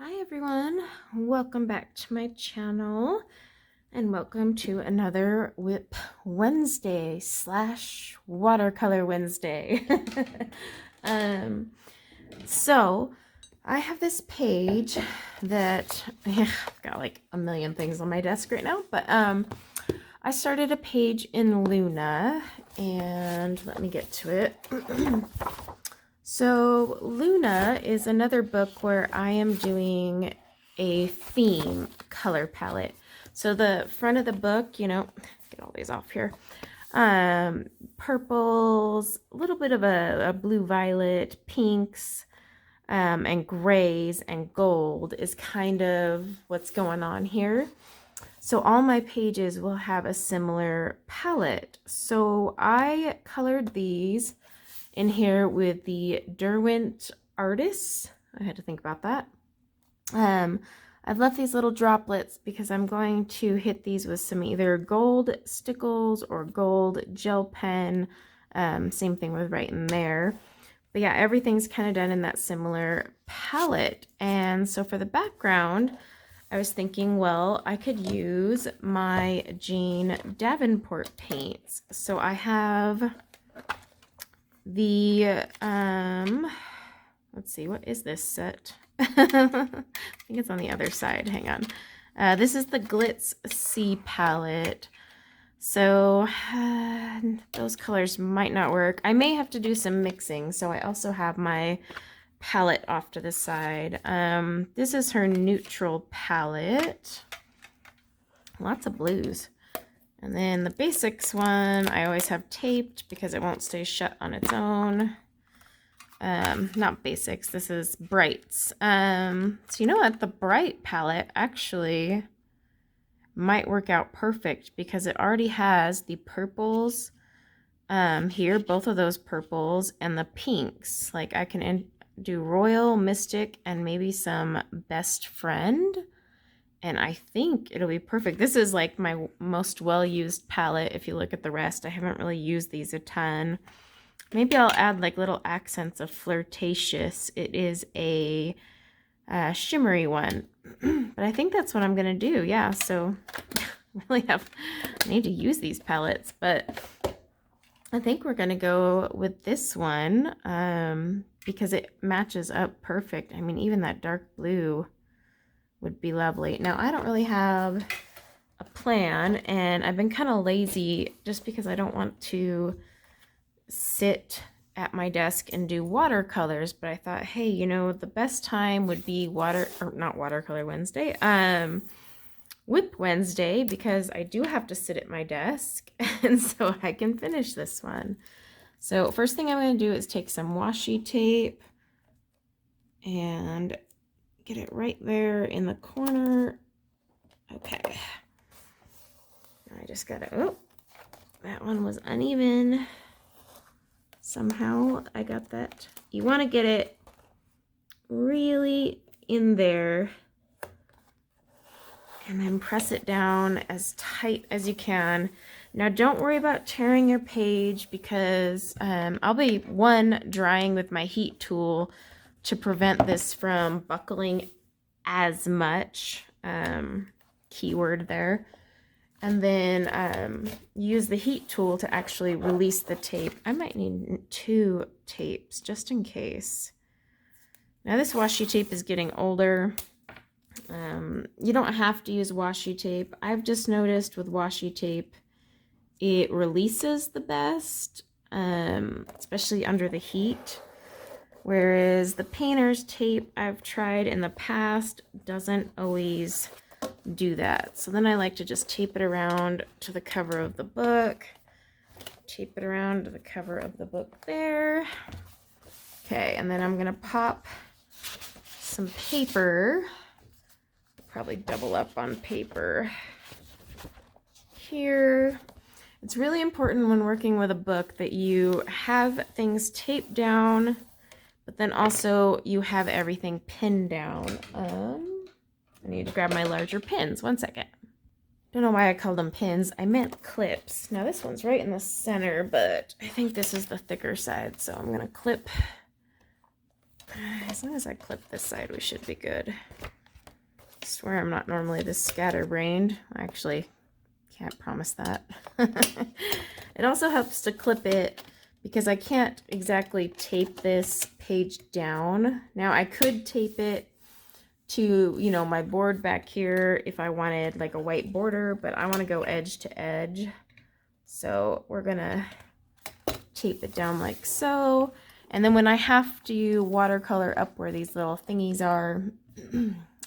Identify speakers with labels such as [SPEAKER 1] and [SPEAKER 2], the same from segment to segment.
[SPEAKER 1] Hi everyone, welcome back to my channel and welcome to another WIP Wednesday slash watercolor Wednesday. So I have this page that I've got like a million things on my desk right now, but I started a page in Luna and let me get to it. So Luna is another book where I am doing a theme color palette. So the front of the book, you know, get all these off here. Purples, a little bit of a blue violet, pinks, and grays and gold is kind of what's going on here. So all my pages will have a similar palette. So I colored these in here with the Derwent Artists. I had to think about that. I've left these little droplets because I'm going to hit these with some either gold stickles or gold gel pen. Same thing with right in there. But yeah, everything's kind of done in that similar palette. And so for the background, I was thinking, well, I could use my Jean Davenport paints. So I have the let's see, what is this set? I think it's on the other side. Hang on. This is the Glitz C palette. So those colors might not work. I may have to do some mixing. So I also have my palette off to the side. This is her neutral palette. Lots of blues. And then the basics one, I always have taped because it won't stay shut on its own. Not basics, this is brights. So you know what, the bright palette actually might work out perfect because it already has the purples here, both of those purples, and the pinks. Like I can do Royal, Mystic, and maybe some Best Friend. And I think it'll be perfect. This is like my most well-used palette. If you look at the rest, I haven't really used these a ton. Maybe I'll add like little accents of flirtatious. It is a shimmery one. But I think that's what I'm going to do. Yeah, so I need to use these palettes. But I think we're going to go with this one because it matches up perfect. I mean, even that dark blue would be lovely. Now, I don't really have a plan, and I've been kind of lazy just because I don't want to sit at my desk and do watercolors, but I thought, hey, you know, the best time would be not watercolor Wednesday, WIP Wednesday, because I do have to sit at my desk, and so I can finish this one. So first thing I'm going to do is take some washi tape and get it right there in the corner. Okay. I just gotta, oh, that one was uneven. Somehow I got that. You want to get it really in there and then press it down as tight as you can. Now don't worry about tearing your page because I'll be drying with my heat tool to prevent this from buckling as much, keyword there, and then use the heat tool to actually release the tape. I might need 2 tapes just in case. Now this washi tape is getting older. You don't have to use washi tape. I've just noticed with washi tape it releases the best, especially under the heat. Whereas the painter's tape I've tried in the past doesn't always do that. So then I like to just tape it around to the cover of the book. Tape it around to the cover of the book there. Okay, and then I'm going to pop some paper. Probably double up on paper here. It's really important when working with a book that you have things taped down, but then also you have everything pinned down. I need to grab my larger pins. One second. Don't know why I called them pins. I meant clips. Now this one's right in the center, but I think this is the thicker side, so I'm going to clip As long as I clip this side, we should be good. I swear I'm not normally this scatterbrained. I actually can't promise that. It also helps to clip it because I can't exactly tape this page down. Now I could tape it to, you know, my board back here if I wanted like a white border, but I want to go edge to edge. So we're gonna tape it down like so. And then when I have to watercolor up where these little thingies are,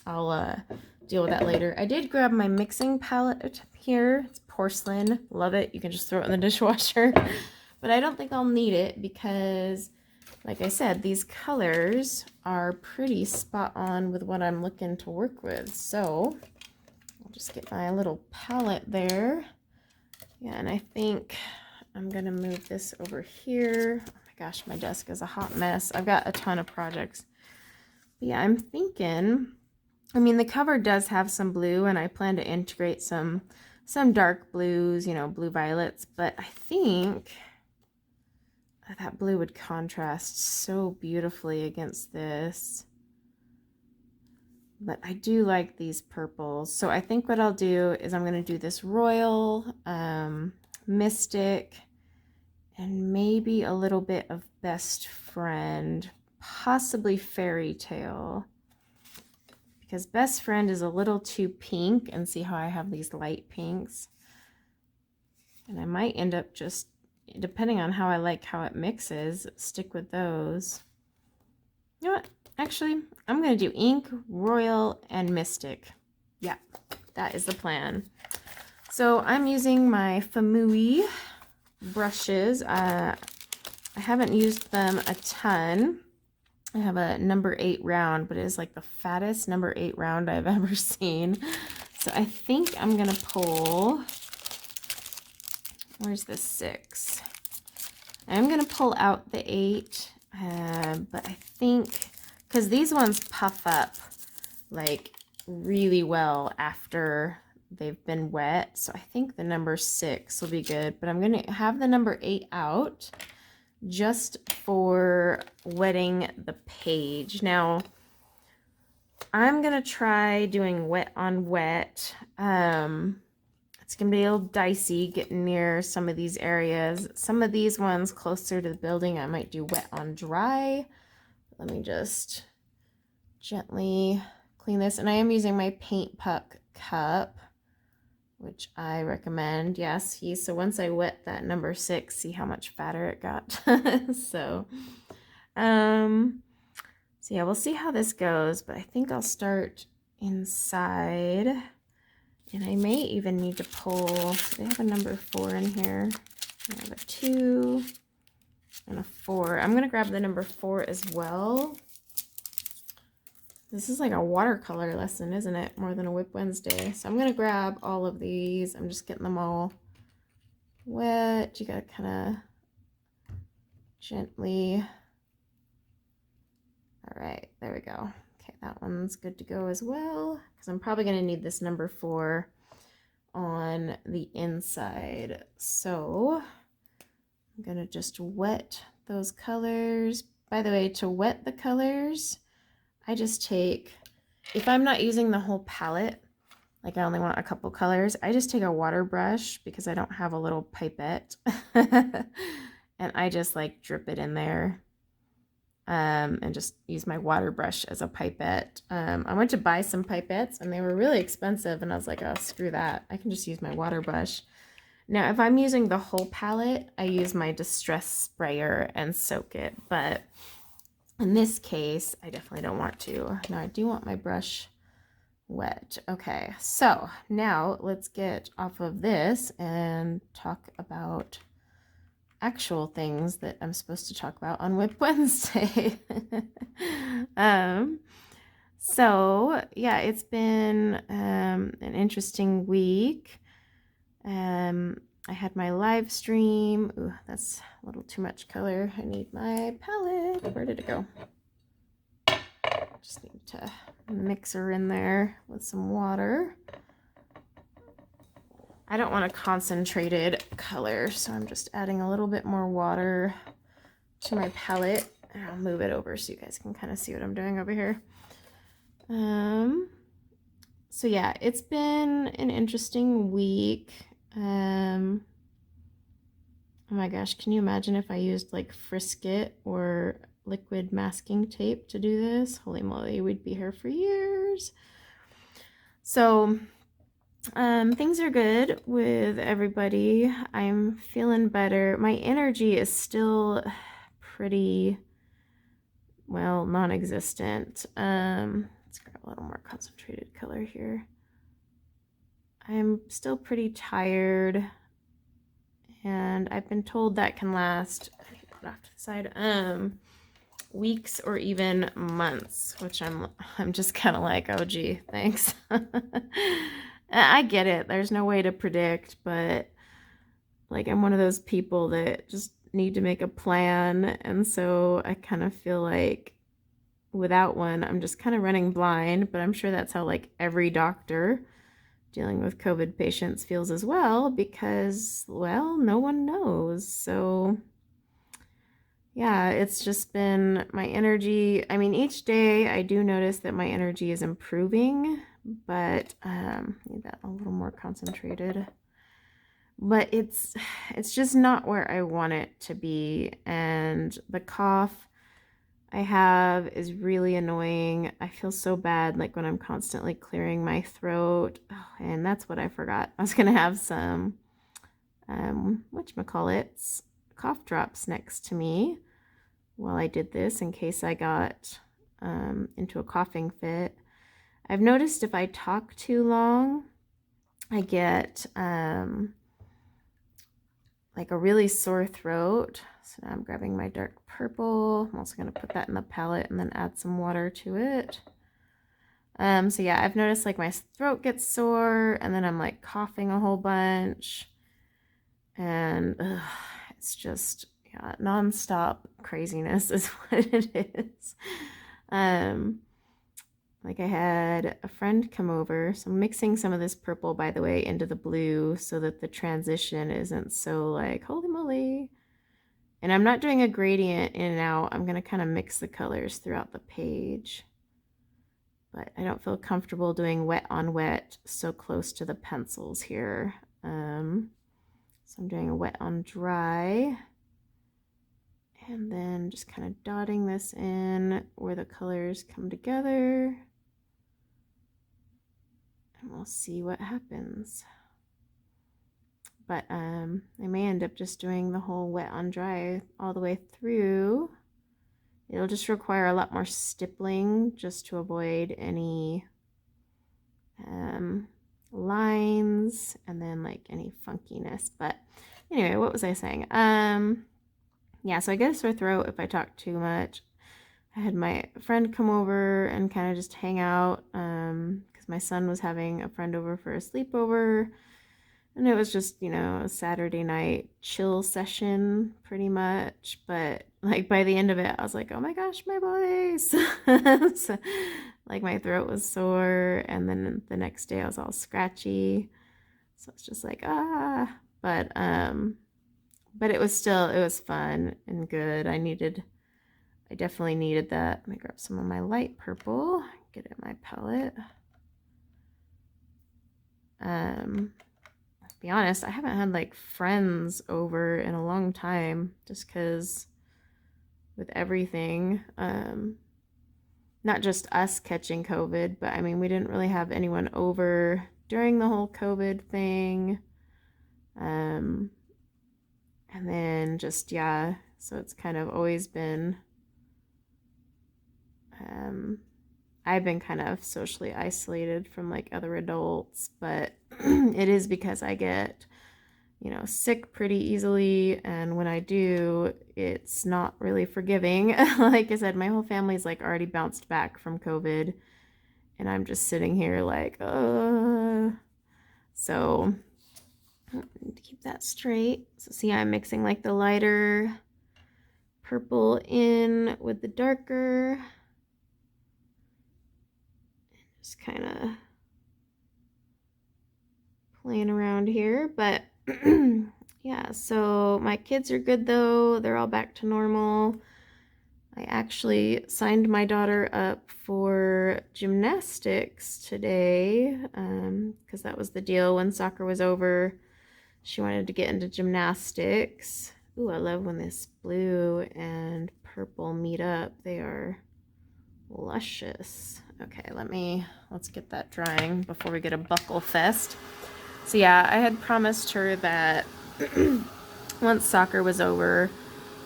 [SPEAKER 1] I'll deal with that later. I did grab my mixing palette here. It's porcelain. Love it. You can just throw it in the dishwasher. But I don't think I'll need it because, like I said, these colors are pretty spot on with what I'm looking to work with. So I'll just get my little palette there. Yeah, and I think I'm going to move this over here. Oh my gosh, my desk is a hot mess. I've got a ton of projects. But yeah, I'm thinking, I mean, the cover does have some blue, and I plan to integrate some dark blues, you know, blue violets, but I think that blue would contrast so beautifully against this. But I do like these purples. So I think what I'll do is I'm going to do this royal, mystic, and maybe a little bit of best friend, possibly fairy tale. Because best friend is a little too pink, and see how I have these light pinks. And I might end up just, depending on how I like how it mixes, stick with those. You know what? Actually, I'm going to do ink, royal, and mystic. Yeah, that is the plan. So I'm using my Famui brushes. I haven't used them a ton. I have a number 8 round, but it is like the fattest number 8 round I've ever seen. So I think I'm going to pull, where's the 6? I'm going to pull out the 8, but I think, because these ones puff up like really well after they've been wet. So I think the number 6 will be good, but I'm going to have the number 8 out just for wetting the page. Now, I'm going to try doing wet on wet. It's going to be a little dicey getting near some of these areas. Some of these ones closer to the building, I might do wet on dry. Let me just gently clean this. And I am using my Paint Puck cup, which I recommend. Yes, see, so once I wet that number 6, see how much fatter it got. So yeah, we'll see how this goes, but I think I'll start inside, and I may even need to pull. So they have a number 4 in here. I have a 2 and a 4. I'm gonna grab the number 4 as well. This is like a watercolor lesson, isn't it? More than a WIP Wednesday. So I'm going to grab all of these. I'm just getting them all wet. You got to kind of gently. All right, there we go. Okay, that one's good to go as well, because I'm probably going to need this number 4 on the inside. So I'm going to just wet those colors. By the way, to wet the colors, I just take, if I'm not using the whole palette, like I only want a couple colors, I just take a water brush because I don't have a little pipette. And I just like drip it in there and just use my water brush as a pipette. I went to buy some pipettes and they were really expensive, and I was like, oh, screw that. I can just use my water brush. Now, if I'm using the whole palette, I use my distress sprayer and soak it, but in this case, I definitely don't want to. Now, I do want my brush wet. Okay, so now let's get off of this and talk about actual things that I'm supposed to talk about on WIP Wednesday. So yeah, it's been an interesting week. I had my live stream. Ooh, that's a little too much color. I need my palette. Where did it go? Just need to mix her in there with some water. I don't want a concentrated color, so I'm just adding a little bit more water to my palette. I'll move it over so you guys can kind of see what I'm doing over here. So yeah, it's been an interesting week. Oh my gosh, can you imagine if I used like Frisket or liquid masking tape to do this? Holy moly, we'd be here for years. So things are good with everybody. I'm feeling better. My energy is still pretty, well, non-existent. Let's grab a little more concentrated color here. I'm still pretty tired, and I've been told that can last, I need to put it off to the side, weeks or even months, which I'm just kind of like, oh gee, thanks. I get it. There's no way to predict, but like I'm one of those people that just need to make a plan, and so I kind of feel like without one, I'm just kind of running blind, but I'm sure that's how like every doctor dealing with COVID patients feels as well, because, well, no one knows. So yeah, it's just been my energy. I mean, each day I do notice that my energy is improving, but need that a little more concentrated. But it's just not where I want it to be, and the cough I have is really annoying. I feel so bad like when I'm constantly clearing my throat. Oh, and that's what I forgot. I was gonna have some whatchamacallits, cough drops next to me while I did this in case I got into a coughing fit. I've noticed if I talk too long, I get like a really sore throat. So now I'm grabbing my dark purple. I'm also going to put that in the palette and then add some water to it. So yeah, I've noticed like my throat gets sore, and then I'm like coughing a whole bunch, and it's just, yeah, nonstop craziness is what it is. Like I had a friend come over, so I'm mixing some of this purple, by the way, into the blue so that the transition isn't so like, holy moly. And I'm not doing a gradient in and out. I'm going to kind of mix the colors throughout the page. But I don't feel comfortable doing wet on wet so close to the pencils here. So I'm doing a wet on dry. And then just kind of dotting this in where the colors come together. And we'll see what happens. But I may end up just doing the whole wet on dry all the way through. It'll just require a lot more stippling just to avoid any lines and then like any funkiness. But anyway, what was I saying? Yeah, so I get a sore throat if I talk too much. I had my friend come over and kind of just hang out because my son was having a friend over for a sleepover. And it was just, you know, a Saturday night chill session pretty much. But like by the end of it, I was like, oh my gosh, my voice. So, like my throat was sore. And then the next day I was all scratchy. So it's just like, ah. But it was fun and good. I definitely needed that. Let me grab some of my light purple, get it in my palette. Be honest, I haven't had like friends over in a long time just because with everything, not just us catching COVID, but I mean, we didn't really have anyone over during the whole COVID thing. And then just, yeah, so it's kind of always been, I've been kind of socially isolated from like other adults, but it is because I get, you know, sick pretty easily, and when I do, it's not really forgiving. Like I said, my whole family's like already bounced back from COVID, and I'm just sitting here like, so I need to keep that straight. So see, I'm mixing like the lighter purple in with the darker. Just kind of playing around here, but yeah, so my kids are good though. They're all back to normal. I actually signed my daughter up for gymnastics today because that was the deal when soccer was over. She wanted to get into gymnastics. Ooh, I love when this blue and purple meet up. They are luscious. Okay, let's get that drying before we get a buckle fest. So yeah, I had promised her that once soccer was over,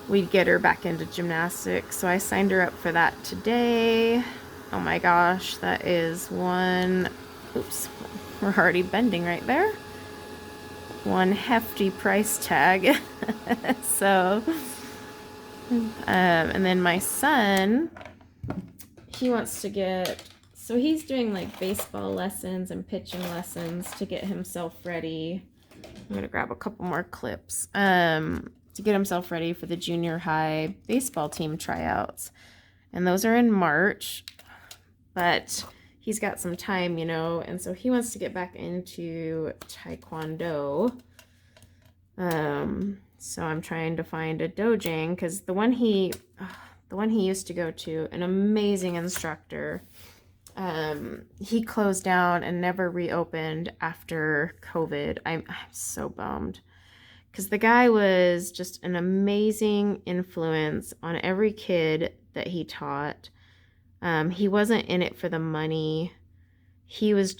[SPEAKER 1] we'd get her back into gymnastics. So I signed her up for that today. Oh my gosh, that is one, oops, we're already bending right there. One hefty price tag. So, and then my son, he wants to get, so he's doing like baseball lessons and pitching lessons to get himself ready. I'm gonna grab a couple more clips to get himself ready for the junior high baseball team tryouts, and those are in March, but he's got some time, you know, and so he wants to get back into Taekwondo. So I'm trying to find a dojang because the one he used to go to, an amazing instructor, he closed down and never reopened after COVID. I'm so bummed because the guy was just an amazing influence on every kid that he taught. He wasn't in it for the money. He was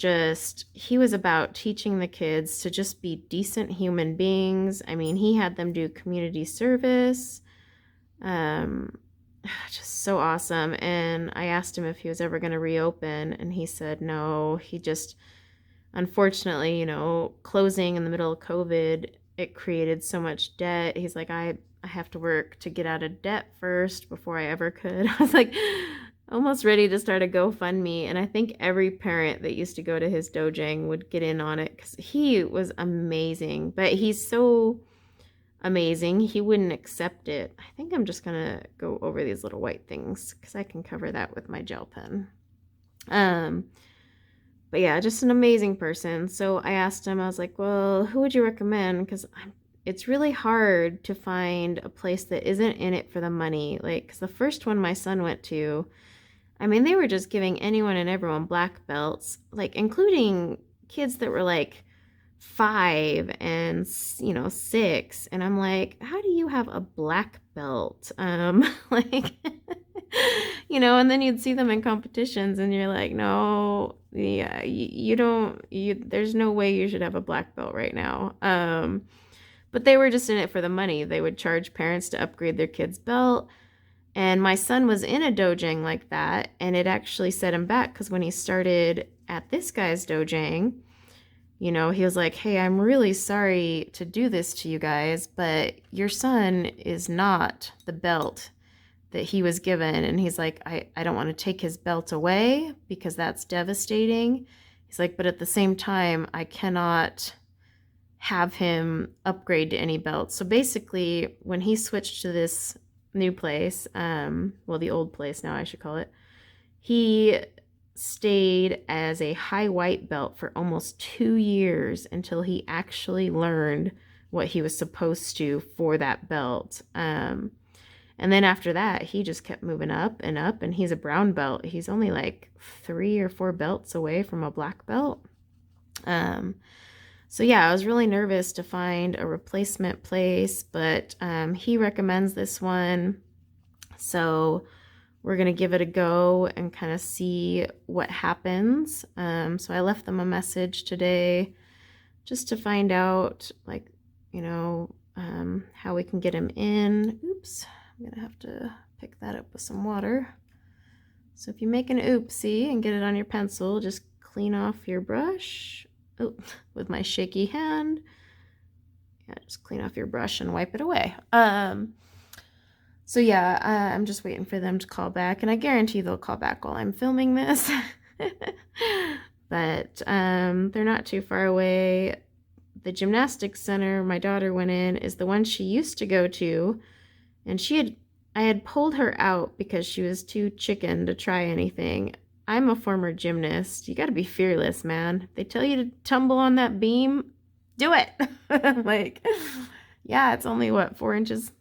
[SPEAKER 1] about teaching the kids to just be decent human beings. I mean, he had them do community service. Just so awesome. And I asked him if he was ever going to reopen, and he said no. He just, unfortunately, you know, closing in the middle of COVID, it created so much debt. He's like, I have to work to get out of debt first before I ever could. I was like, almost ready to start a GoFundMe. And I think every parent that used to go to his dojang would get in on it because he was amazing. But he's so amazing, he wouldn't accept it. I think I'm just gonna go over these little white things because I can cover that with my gel pen. But yeah, just an amazing person. So I asked him, I was like, well, who would you recommend? Because it's really hard to find a place that isn't in it for the money. Like, because the first one my son went to, I mean, they were just giving anyone and everyone black belts, like including kids that were like 5 and, you know, 6. And I'm like, how do you have a black belt? Like, you know, and then you'd see them in competitions and you're like, no, yeah, there's no way you should have a black belt right now. But they were just in it for the money. They would charge parents to upgrade their kid's belt. And my son was in a dojang like that, and it actually set him back because when he started at this guy's dojang, you know, he was like, hey, I'm really sorry to do this to you guys, but your son is not the belt that he was given. And he's like, I don't want to take his belt away because that's devastating. He's like, but at the same time, I cannot have him upgrade to any belt. So basically, when he switched to this new place, well, the old place now I should call it, he stayed as a high white belt for almost 2 years until he actually learned what he was supposed to for that belt. And then after that, he just kept moving up, and he's a brown belt. He's only like 3 or 4 belts away from a black belt. So yeah, I was really nervous to find a replacement place, but he recommends this one. So we're going to give it a go and kind of see what happens. So I left them a message today just to find out, like, you know, how we can get him in. Oops, I'm going to have to pick that up with some water. So if you make an oopsie and get it on your pencil, just clean off your brush. Oh, with my shaky hand. Yeah, just clean off your brush and wipe it away. So yeah, I'm just waiting for them to call back, and I guarantee they'll call back while I'm filming this. But they're not too far away. The gymnastics center my daughter went in is the one she used to go to, and I had pulled her out because she was too chicken to try anything. I'm a former gymnast. You got to be fearless, man. They tell you to tumble on that beam, do it. Like, yeah, it's only what, 4 inches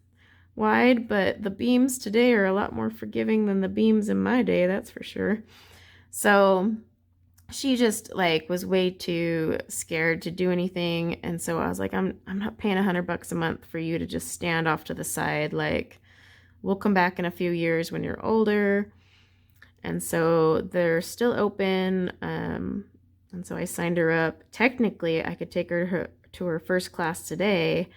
[SPEAKER 1] wide, but the beams today are a lot more forgiving than the beams in my day, that's for sure. So she just like was way too scared to do anything, and so I was like, I'm not paying $100 a month for you to just stand off to the side. Like, we'll come back in a few years when you're older. And so they're still open. And so I signed her up. Technically, I could take her to her first class today,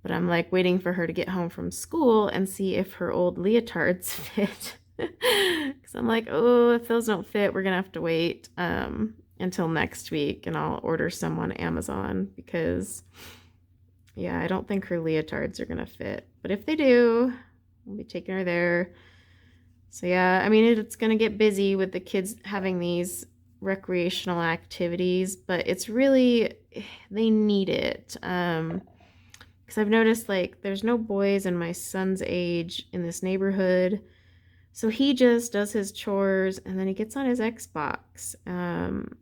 [SPEAKER 1] but I'm like waiting for her to get home from school and see if her old leotards fit. Because I'm like, oh, if those don't fit, we're going to have to wait until next week, and I'll order some on Amazon because, yeah, I don't think her leotards are going to fit. But if they do, we'll be taking her there. So yeah, I mean, it's going to get busy with the kids having these recreational activities, but it's really, they need it. Because I've noticed like there's no boys in my son's age in this neighborhood. So he just does his chores and then he gets on his Xbox, and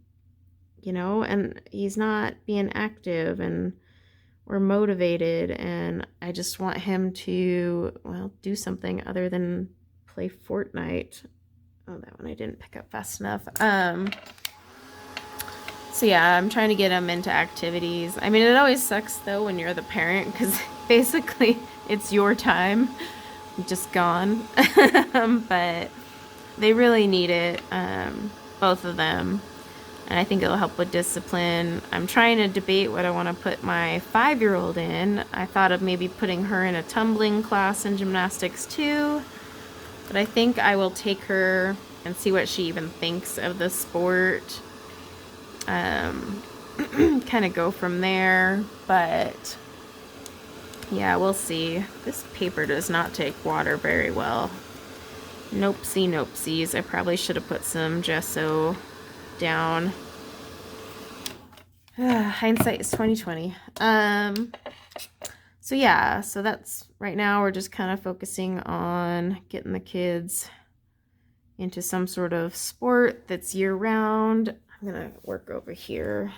[SPEAKER 1] he's not being active and or motivated. And I just want him to, well, do something other than play Fortnite. Oh, that one I didn't pick up fast enough. So yeah, I'm trying to get him into activities. I mean, it always sucks though when you're the parent, because basically it's your time just gone. But they really need it, both of them. And I think it'll help with discipline. I'm trying to debate what I want to put my 5-year-old in. I thought of maybe putting her in a tumbling class in gymnastics too. But I think I will take her and see what she even thinks of the sport. Kind of go from there. But yeah, we'll see. This paper does not take water very well. Nopesy nopesies. I probably should have put some gesso down. Hindsight is 2020. So yeah, so that's right now we're just kind of focusing on getting the kids into some sort of sport that's year round. I'm gonna work over here.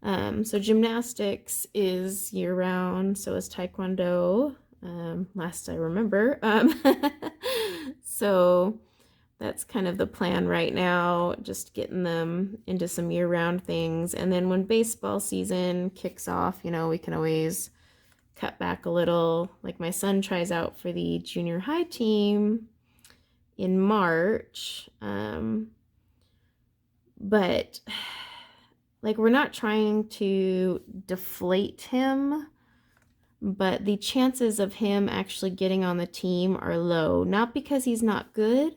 [SPEAKER 1] So gymnastics is year round, so is Taekwondo, last I remember. So that's kind of the plan right now, just getting them into some year-round things. And then when baseball season kicks off, we can always cut back a little. Like my son tries out for the junior high team in March. But like, we're not trying to deflate him, but the chances of him actually getting on the team are low. Not because he's not good,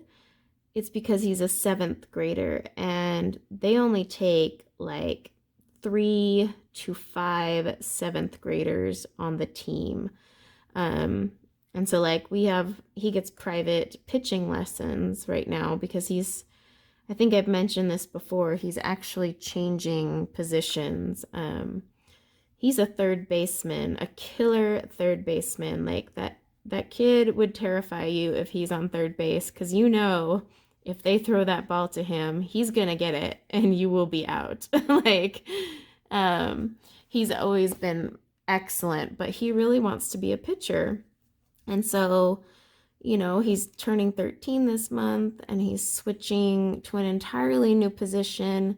[SPEAKER 1] it's because he's a 7th grader and they only take like 3 to 5 7th graders on the team. And so like he gets private pitching lessons right now because I think I've mentioned this before, he's actually changing positions. He's a third baseman, a killer third baseman. Like that kid would terrify you if he's on third base, because if they throw that ball to him, he's gonna get it and you will be out. Like, he's always been excellent, but he really wants to be a pitcher. And so, he's turning 13 this month and he's switching to an entirely new position.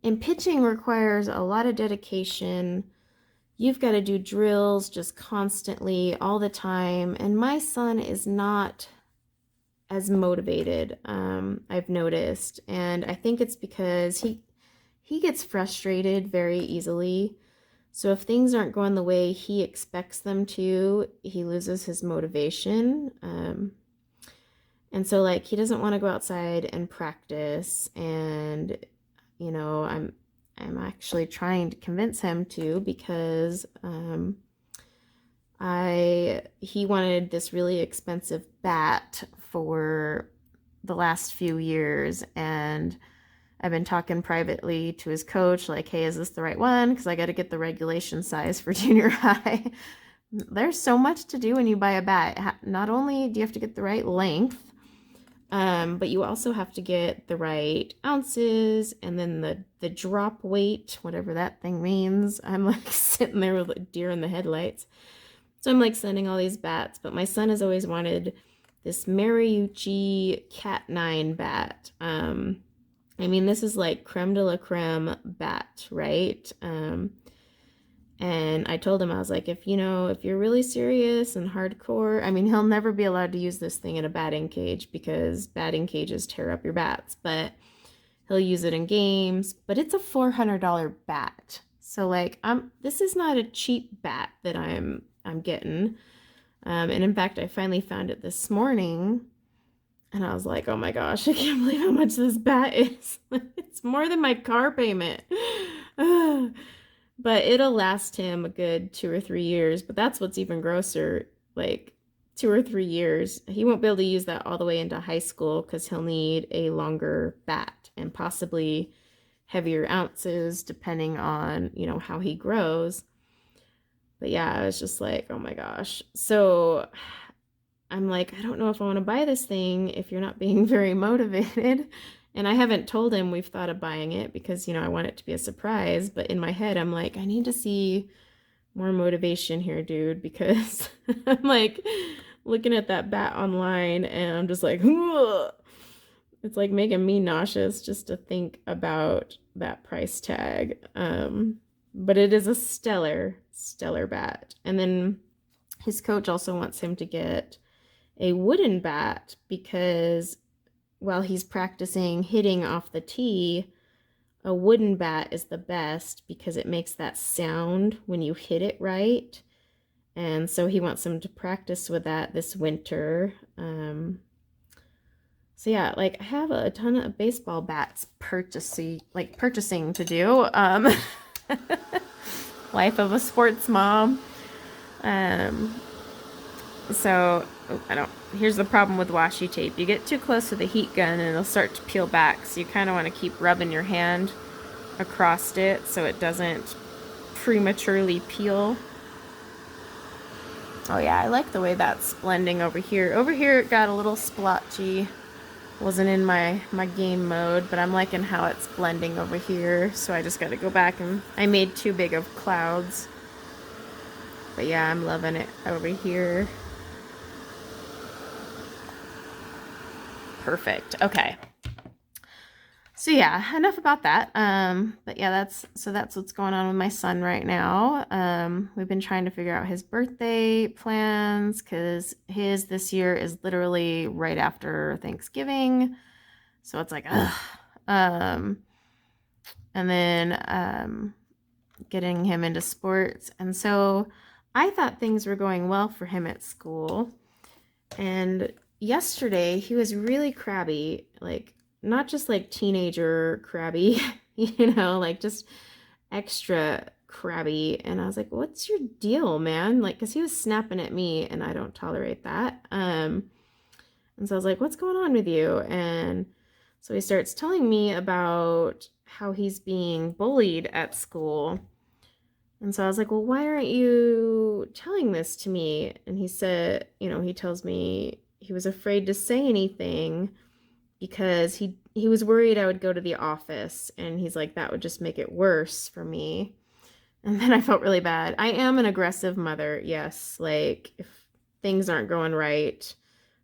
[SPEAKER 1] And pitching requires a lot of dedication. You've got to do drills just constantly all the time. And my son is not as motivated, I've noticed. And I think it's because he gets frustrated very easily. So if things aren't going the way he expects them to, he loses his motivation. And so like he doesn't want to go outside and practice. And I'm actually trying to convince him to, because he wanted this really expensive bat for the last few years, and I've been talking privately to his coach, like, hey, is this the right one? Because I got to get the regulation size for junior high. There's so much to do when you buy a bat. Not only do you have to get the right length, but you also have to get the right ounces, and then the drop weight, whatever that thing means. I'm like sitting there with a deer in the headlights. So I'm like sending all these bats, but my son has always wanted this Mariucci Cat 9 bat. I mean, this is like creme de la creme bat, right? And I told him, I was like, if you're really serious and hardcore, I mean, he'll never be allowed to use this thing in a batting cage because batting cages tear up your bats, but he'll use it in games. But it's a $400 bat. So like, this is not a cheap bat that I'm getting. And in fact, I finally found it this morning. And I was like, oh my gosh, I can't believe how much this bat is. It's more than my car payment. But it'll last him a good 2 or 3 years. But that's what's even grosser. Like 2 or 3 years. He won't be able to use that all the way into high school because he'll need a longer bat and possibly heavier ounces depending on, how he grows. But yeah, I was just like, oh my gosh. So I'm like, I don't know if I want to buy this thing if you're not being very motivated. And I haven't told him we've thought of buying it because, I want it to be a surprise. But in my head, I'm like, I need to see more motivation here, dude, because I'm like looking at that bat online and I'm just like, ugh. It's like making me nauseous just to think about that price tag. But it is a stellar bat. And then his coach also wants him to get a wooden bat because while he's practicing hitting off the tee, a wooden bat is the best because it makes that sound when you hit it right. And so he wants him to practice with that this winter. So yeah, like I have a ton of baseball bats purchasing to do. Life of a sports mom. So here's the problem with washi tape. You get too close to the heat gun and it'll start to peel back. So you kind of want to keep rubbing your hand across it so it doesn't prematurely peel. Oh yeah, I like the way that's blending over here. Over here it got a little splotchy. Wasn't in my game mode, but I'm liking how it's blending over here. So I just got to go back and I made too big of clouds. But yeah, I'm loving it over here. Perfect. Okay. So yeah, enough about that. But yeah, that's what's going on with my son right now. We've been trying to figure out his birthday plans because his this year is literally right after Thanksgiving. So it's like, ugh. And then getting him into sports. And so I thought things were going well for him at school. And yesterday he was really crabby, like not just like teenager crabby, like just extra crabby. And I was like, what's your deal, man? Like, because he was snapping at me and I don't tolerate that. And so I was like, what's going on with you? And so he starts telling me about how he's being bullied at school. And so I was like, well, why aren't you telling this to me? And he said, he tells me he was afraid to say anything because he was worried I would go to the office. And he's like, that would just make it worse for me. And then I felt really bad. I am an aggressive mother. Yes. Like if things aren't going right,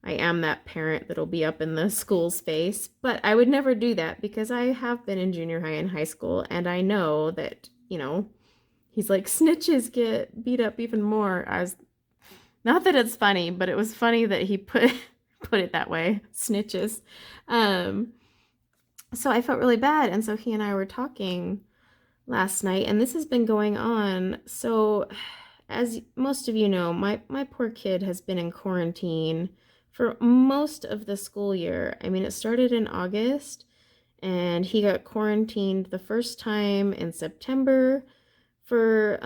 [SPEAKER 1] I am that parent that'll be up in the school's face. But I would never do that because I have been in junior high and high school. And I know that, he's like, snitches get beat up even more. Not that it's funny, but it was funny that he put it that way, snitches. So I felt really bad. And so he and I were talking last night, and this has been going on. So as most of you know, my poor kid has been in quarantine for most of the school year. I mean, it started in August, and he got quarantined the first time in September for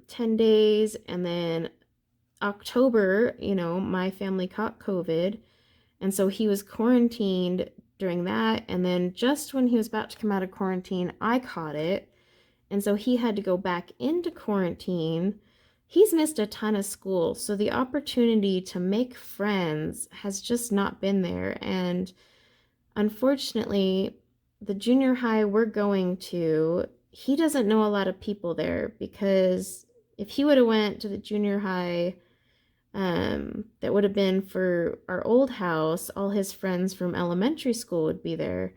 [SPEAKER 1] 10 days, and then October, my family caught COVID, and so he was quarantined during that, and then just when he was about to come out of quarantine, I caught it, and so he had to go back into quarantine. He's missed a ton of school, so the opportunity to make friends has just not been there, and unfortunately, the junior high we're going to, he doesn't know a lot of people there because if he would have went to the junior high that would have been for our old house. All his friends from elementary school would be there,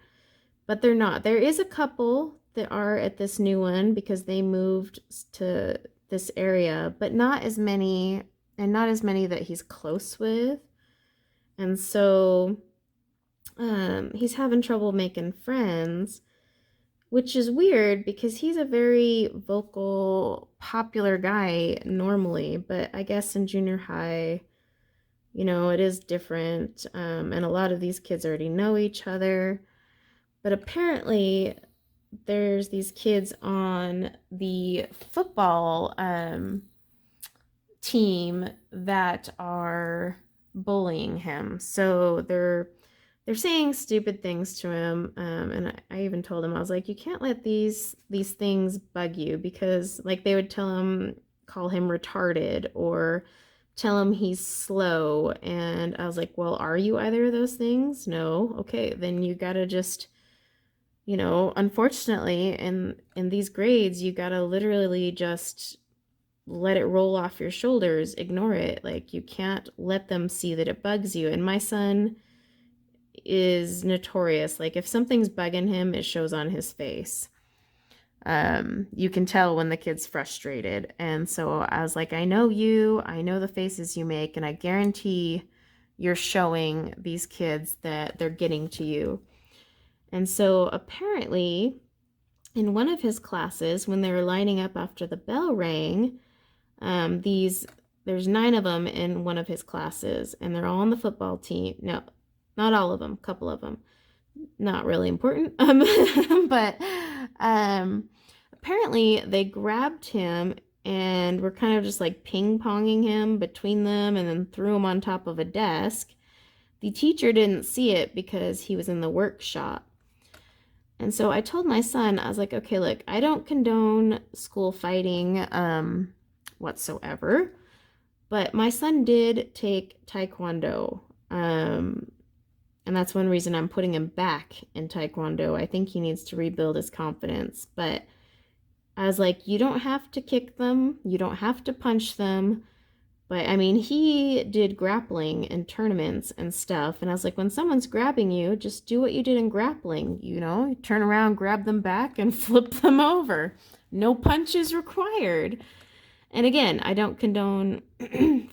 [SPEAKER 1] but they're not. There is a couple that are at this new one because they moved to this area, but not as many, and not as many that he's close with. And so he's having trouble making friends, which is weird because he's a very vocal, popular guy normally, but I guess in junior high, it is different. And a lot of these kids already know each other. But apparently, there's these kids on the football team that are bullying him. So they're saying stupid things to him, and I even told him, I was like, you can't let these things bug you, because like they would call him retarded or tell him he's slow, and I was like, well, are you either of those things? No. Okay, then you gotta just, unfortunately, in these grades, you gotta literally just let it roll off your shoulders, ignore it. Like, you can't let them see that it bugs you. And my son is notorious. Like, if something's bugging him, it shows on his face. You can tell when the kid's frustrated. And so I was like, I know you, I know the faces you make, and I guarantee you're showing these kids that they're getting to you. And so apparently, in one of his classes, when they were lining up after the bell rang, there's 9 of them in one of his classes, and they're all on the football team. No, not all of them, a couple of them. Not really important. But apparently they grabbed him and were kind of just like ping-ponging him between them and then threw him on top of a desk. The teacher didn't see it because he was in the workshop. And so I told my son, I was like, okay, look, I don't condone school fighting whatsoever, but my son did take Taekwondo. And that's one reason I'm putting him back in Taekwondo. I think he needs to rebuild his confidence. But I was like, you don't have to kick them. You don't have to punch them. But I mean, he did grappling in tournaments and stuff. And I was like, when someone's grabbing you, just do what you did in grappling. You turn around, grab them back, and flip them over. No punches required. And again, I don't condone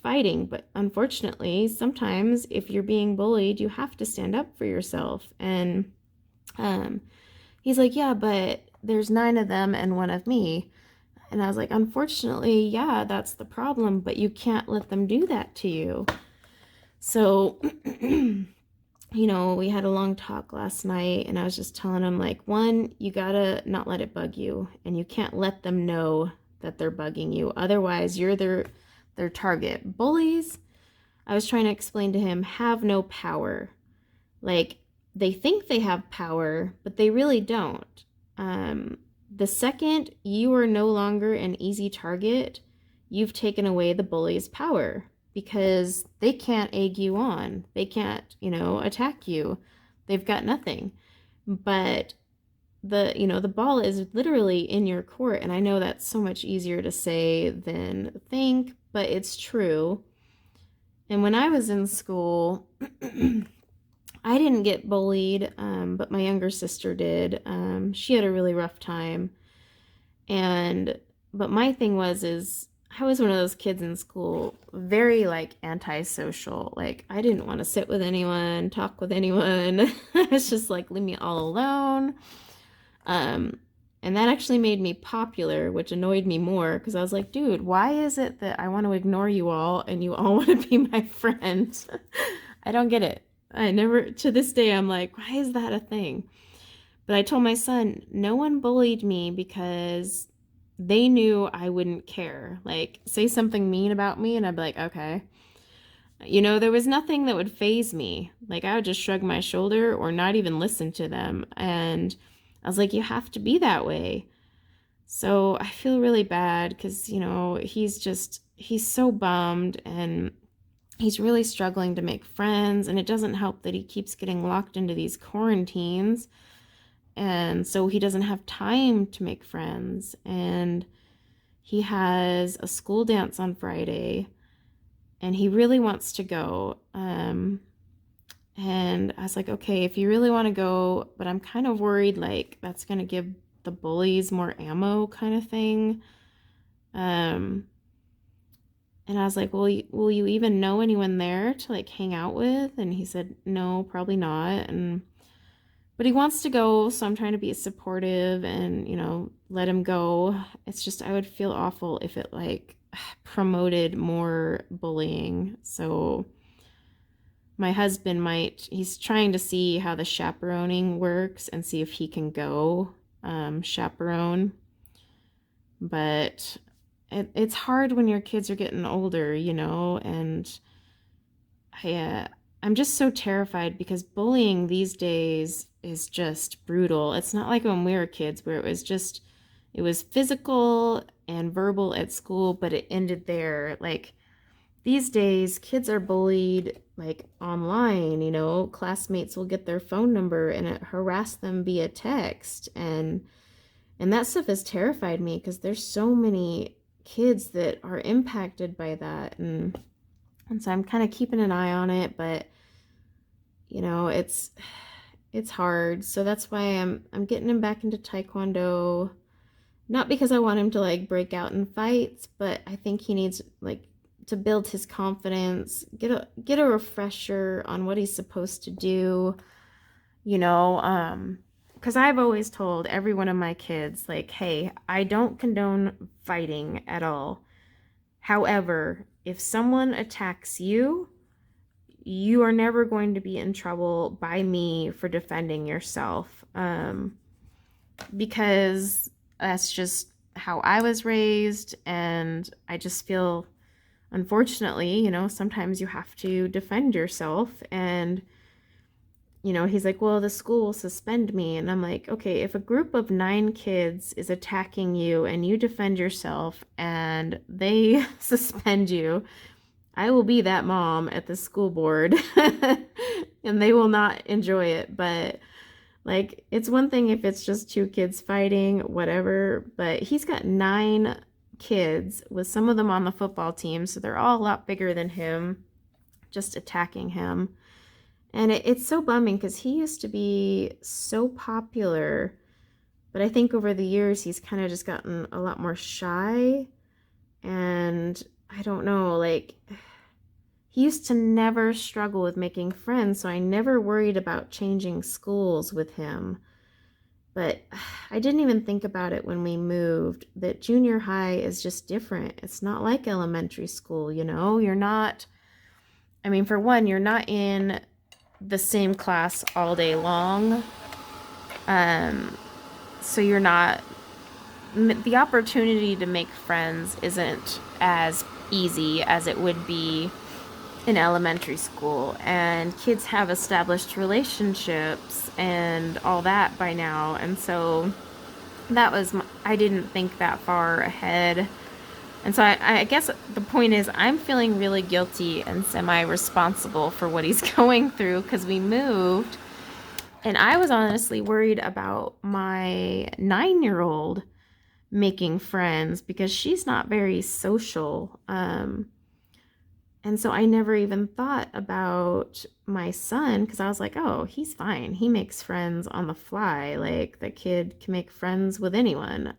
[SPEAKER 1] fighting, but unfortunately, sometimes if you're being bullied, you have to stand up for yourself. And he's like, yeah, but there's 9 of them and 1 of me. And I was like, unfortunately, yeah, that's the problem, but you can't let them do that to you. So, we had a long talk last night, and I was just telling him, like, 1, you gotta not let it bug you, and you can't let them know that they're bugging you. Otherwise, you're their target. Bullies, I was trying to explain to him, have no power. Like, they think they have power, but they really don't. The second you are no longer an easy target, you've taken away the bully's power, because they can't egg you on. They can't, attack you. They've got nothing. But the ball is literally in your court, and I know that's so much easier to say than think, but it's true. And when I was in school, I didn't get bullied, but my younger sister did. She had a really rough time. But my thing is I was one of those kids in school, very like antisocial. Like, I didn't want to sit with anyone, talk with anyone. It's just like, leave me all alone. And that actually made me popular, which annoyed me more, because I was like, dude, why is it that I want to ignore you all and you all want to be my friend? I don't get it. To this day, I'm like, why is that a thing? But I told my son, no one bullied me because they knew I wouldn't care. Like, say something mean about me and I'd be like, okay. There was nothing that would faze me. Like, I would just shrug my shoulder or not even listen to them. And I was like, you have to be that way. So I feel really bad because, he's so bummed, and he's really struggling to make friends. And it doesn't help that he keeps getting locked into these quarantines. And so he doesn't have time to make friends. And he has a school dance on Friday. and he really wants to go. And I was like, okay, if you really want to go, but I'm kind of worried like that's going to give the bullies more ammo kind of thing. And I was like, well, will you even know anyone there to like hang out with? And he said, no, probably not. But he wants to go, so I'm trying to be supportive and, let him go. It's just I would feel awful if it like promoted more bullying. So my husband he's trying to see how the chaperoning works and see if he can go chaperone. But it's hard when your kids are getting older, and I'm just so terrified because bullying these days is just brutal. It's not like when we were kids where it was physical and verbal at school, but it ended there. Like these days, kids are bullied like online, classmates will get their phone number and harass them via text. And that stuff has terrified me because there's so many kids that are impacted by that. And so I'm kind of keeping an eye on it, but it's hard. So that's why I'm getting him back into Taekwondo. Not because I want him to like break out in fights, but I think he needs like to build his confidence, get a refresher on what he's supposed to do, because I've always told every one of my kids like, hey, I don't condone fighting at all. However, if someone attacks you, you are never going to be in trouble by me for defending yourself, because that's just how I was raised. And I just feel, unfortunately, sometimes you have to defend yourself. And he's like, well, the school will suspend me. And I'm like, okay, if a group of 9 kids is attacking you and you defend yourself and they suspend you, I will be that mom at the school board and they will not enjoy it. But like, it's one thing if it's just 2 kids fighting, whatever, but he's got 9 kids with some of them on the football team. So they're all a lot bigger than him, just attacking him. And it's so bumming because he used to be so popular, but I think over the years he's kind of just gotten a lot more shy. And I don't know, like, he used to never struggle with making friends, so I never worried about changing schools with him. But I didn't even think about it when we moved, that junior high is just different. It's not like elementary school, You're not, for one, you're not in the same class all day long. So you're not, the opportunity to make friends isn't as easy as it would be in elementary school, and kids have established relationships and all that by now. And so I didn't think that far ahead. And so I guess the point is I'm feeling really guilty and semi-responsible for what he's going through because we moved. And I was honestly worried about my 9-year-old making friends because she's not very social. And so I never even thought about my son because I was like, oh, he's fine. He makes friends on the fly. Like, the kid can make friends with anyone.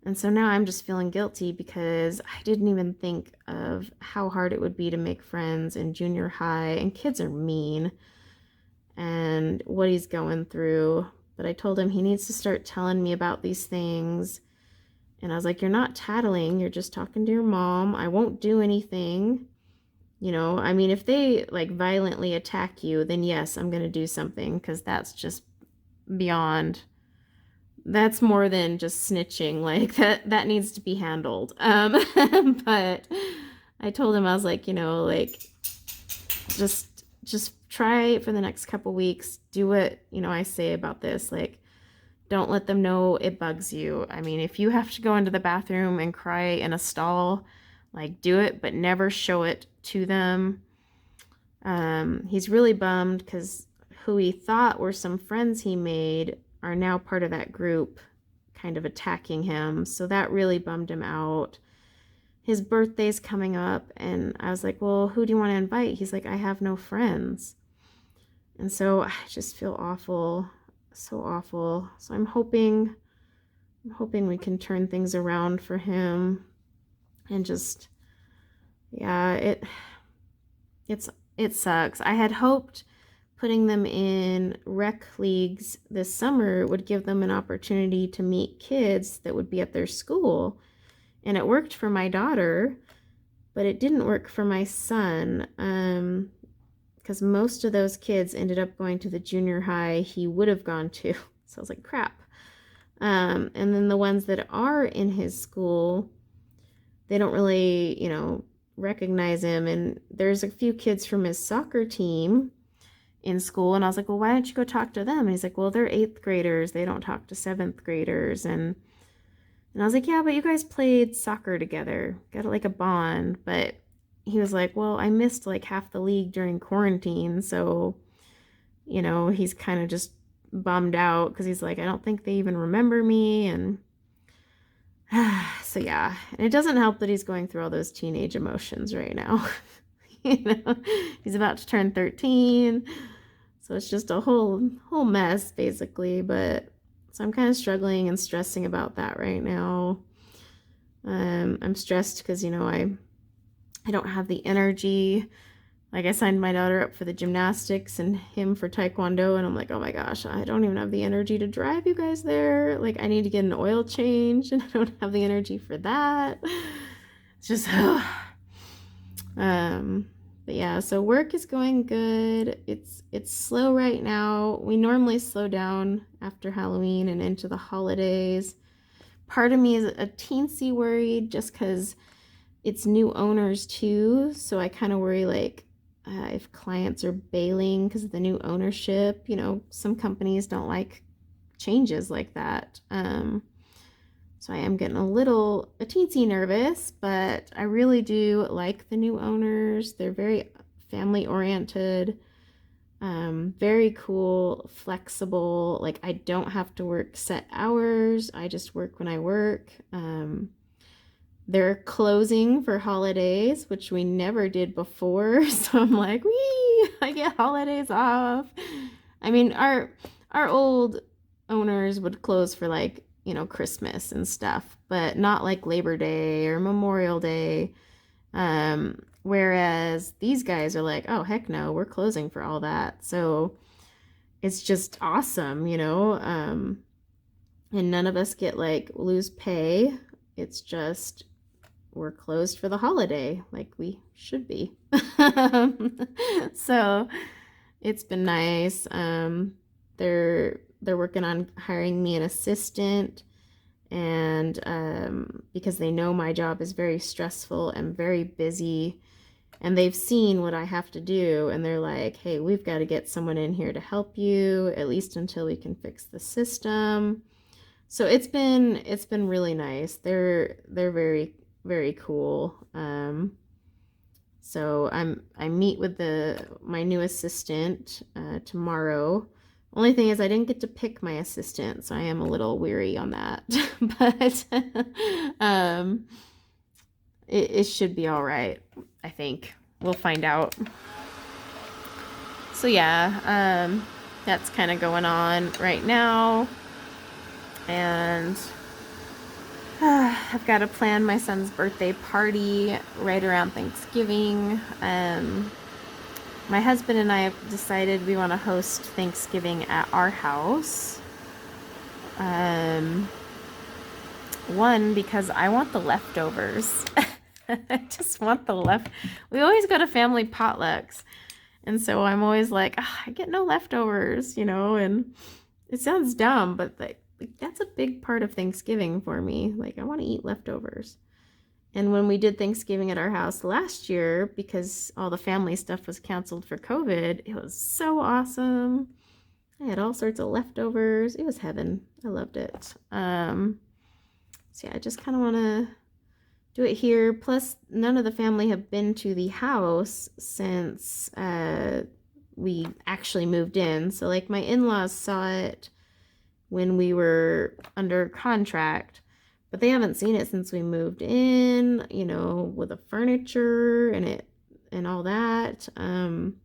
[SPEAKER 1] And so now I'm just feeling guilty because I didn't even think of how hard it would be to make friends in junior high. And kids are mean, and what he's going through. But I told him he needs to start telling me about these things. And I was like, you're not tattling, you're just talking to your mom. I won't do anything. If they like violently attack you, then yes, I'm going to do something because that's just beyond, that's more than just snitching. Like that needs to be handled. But I told him, I was like, just try for the next couple weeks. Do what, I say about this. Like, don't let them know it bugs you. If you have to go into the bathroom and cry in a stall, like, do it, but never show it to them. He's really bummed because who he thought were some friends he made are now part of that group kind of attacking him. So that really bummed him out. his birthday's coming up, and I was like, well, who do you want to invite? He's like, I have no friends. And so I just feel awful, so awful. So I'm hoping we can turn things around for him, and just, yeah, it sucks. I had hoped putting them in rec leagues this summer would give them an opportunity to meet kids that would be at their school. And it worked for my daughter, but it didn't work for my son, because most of those kids ended up going to the junior high he would have gone to. So I was like, crap. And then the ones that are in his school, they don't really, recognize him. And there's a few kids from his soccer team in school, and I was like, well, why don't you go talk to them? And he's like, well, they're 8th graders. They don't talk to 7th graders. And I was like, yeah, but you guys played soccer together, got like a bond. But he was like, well, I missed like half the league during quarantine. So, he's kind of just bummed out because he's like, I don't think they even remember me. And so, yeah, and it doesn't help that he's going through all those teenage emotions right now. He's about to turn 13. So it's just a whole mess basically. But so I'm kind of struggling and stressing about that right now. I'm stressed because, I don't have the energy. Like, I signed my daughter up for the gymnastics and him for taekwondo, and I'm like, oh my gosh, I don't even have the energy to drive you guys there. Like, I need to get an oil change, and I don't have the energy for that. It's just, but yeah, so work is going good. It's slow right now. We normally slow down after Halloween and into the holidays. Part of me is a teensy worried just because it's new owners too. So I kind of worry, like, if clients are bailing because of the new ownership. Some companies don't like changes like that. So I am getting a teensy nervous, but I really do like the new owners. They're very family oriented, very cool, flexible. Like, I don't have to work set hours. I just work when I work. They're closing for holidays, which we never did before. So I'm like, wee, I get holidays off. I mean, our old owners would close for like, Christmas and stuff, but not like Labor Day or Memorial Day. Whereas these guys are like, oh, heck no, we're closing for all that. So it's just awesome, and none of us get like lose pay. It's just, we're closed for the holiday like we should be. So it's been nice. They're working on hiring me an assistant, and because they know my job is very stressful and very busy, and they've seen what I have to do, and they're like, hey, we've got to get someone in here to help you, at least until we can fix the system. So it's been really nice. They're very, very cool. So I meet with my new assistant tomorrow. Only thing is, I didn't get to pick my assistant, so I am a little weary on that. But it should be all right, I think. We'll find out. So yeah, that's kind of going on right now. And I've got to plan my son's birthday party right around Thanksgiving. My husband and I have decided we want to host Thanksgiving at our house. One, because I want the leftovers. I just want we always go to family potlucks. And so I'm always like, I get no leftovers, and it sounds dumb, but like that's a big part of Thanksgiving for me. Like, I want to eat leftovers. And when we did Thanksgiving at our house last year, because all the family stuff was canceled for COVID, it was so awesome. I had all sorts of leftovers. It was heaven. I loved it. So yeah, I just kind of want to do it here. Plus, none of the family have been to the house since we actually moved in. So like, my in-laws saw it when we were under contract, but they haven't seen it since we moved in, you know, with the furniture and all that. And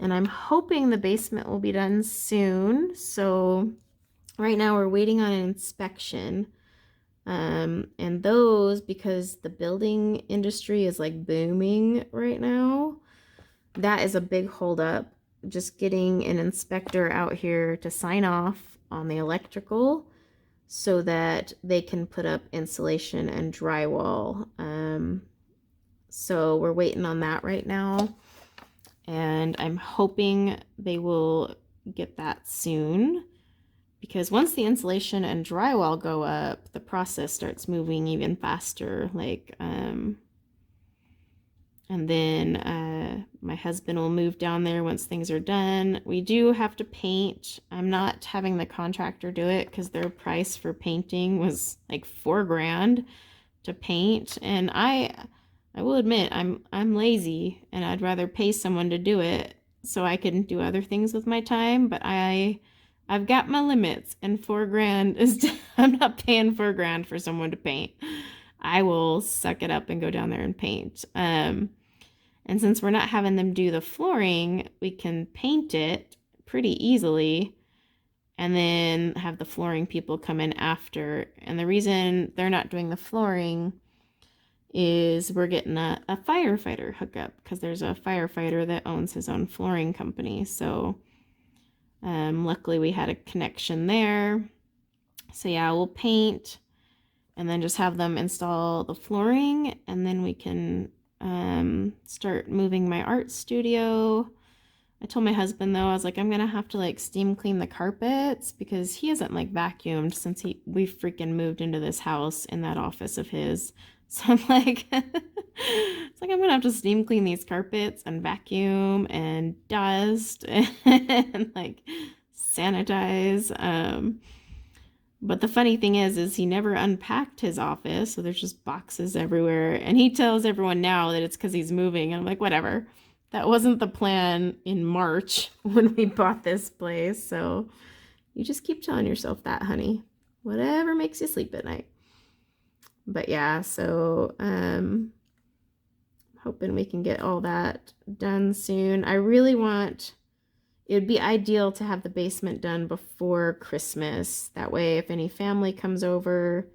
[SPEAKER 1] I'm hoping the basement will be done soon. So right now we're waiting on an inspection. And those, because the building industry is like booming right now, that is a big holdup. Just getting an inspector out here to sign off on the electrical so that they can put up insulation and drywall. So we're waiting on that right now. And I'm hoping they will get that soon, because once the insulation and drywall go up, the process starts moving even faster. Like, and then my husband will move down there once things are done. We do have to paint. I'm not having the contractor do it because their price for painting was like $4,000 to paint. And I will admit I'm lazy and I'd rather pay someone to do it so I can do other things with my time. But I've got my limits, and $4,000 is I'm not paying $4,000 for someone to paint. I will suck it up and go down there and paint. And since we're not having them do the flooring, we can paint it pretty easily and then have the flooring people come in after. And the reason they're not doing the flooring is we're getting a firefighter hookup, because there's a firefighter that owns his own flooring company. So luckily we had a connection there. So yeah, we'll paint and then just have them install the flooring, and then we can start moving my art studio. I told my husband though, I was like, I'm gonna have to like steam clean the carpets, because he hasn't like vacuumed since we freaking moved into this house in that office of his. So I'm like, it's like I'm gonna have to steam clean these carpets and vacuum and dust and like sanitize. But the funny thing is he never unpacked his office, so there's just boxes everywhere. And he tells everyone now that it's because he's moving. And I'm like, whatever. That wasn't the plan in March when we bought this place. So you just keep telling yourself that, honey. Whatever makes you sleep at night. But yeah, so hoping we can get all that done soon. I really want... It would be ideal to have the basement done before Christmas. That way, if any family comes over,